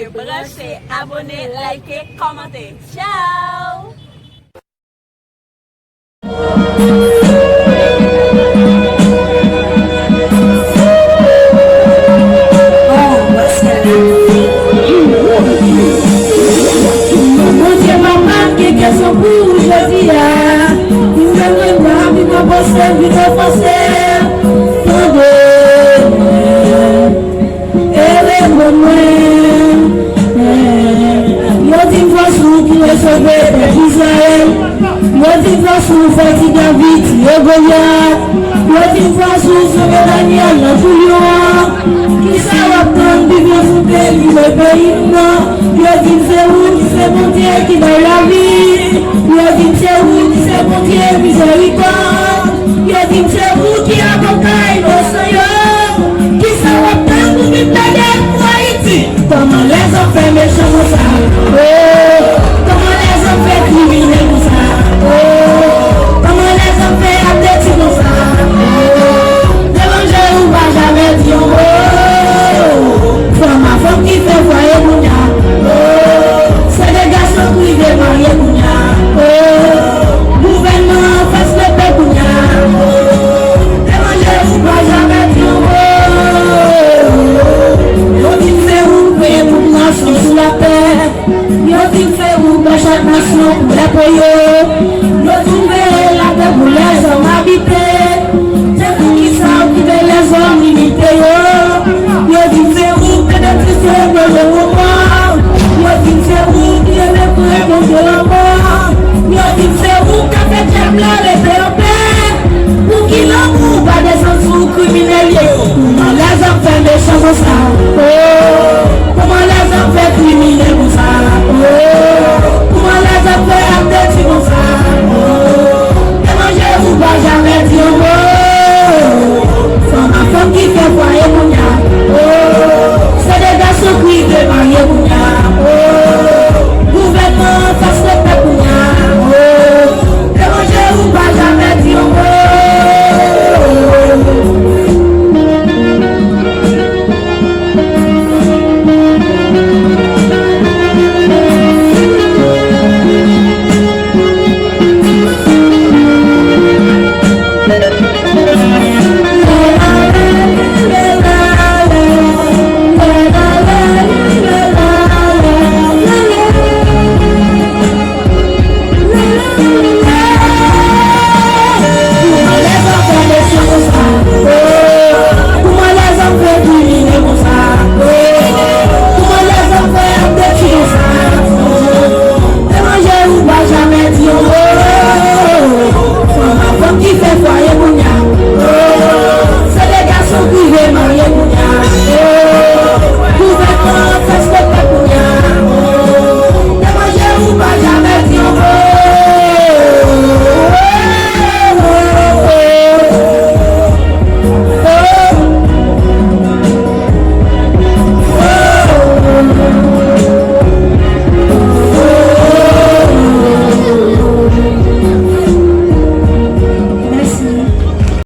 branchez, abonnez, likez, commentez. Ciao! Qui dans la vie, il dit c'est vous qui c'est mon Dieu miséricorde, il dit c'est vous qui avocat innocent, qui savent pas vous qui plaidez pour Haïti. Comment les enfants méchants comme ça, oh, comment les enfants criminels comme ça, oh, comment les enfants athlétiques comme ça, oh, l'évangile ou pas jamais dit oh, femme à femme qui fait voyer mon gars, oh, c'est des garçons qui veulent marier mon gars, oh, gouvernement fasse le paix mon gars, oh, l'évangile ou pas jamais dit oh, dit fait où payer pour nation sous la terre, dit fait où dans chaque nation pour les payer, trouver la paix pour les hommes habités, c'est vous qui savez qui veut les hommes limités, dit fait où peut-être que c'est le moment, dit fait où qui est le plus contre la mort, dit fait où qu'a fait diable les paix, pour qui l'amour va descendre sous criminels, comment les enfants méchants comme ça, oh, comment les enfants criminels comme ça.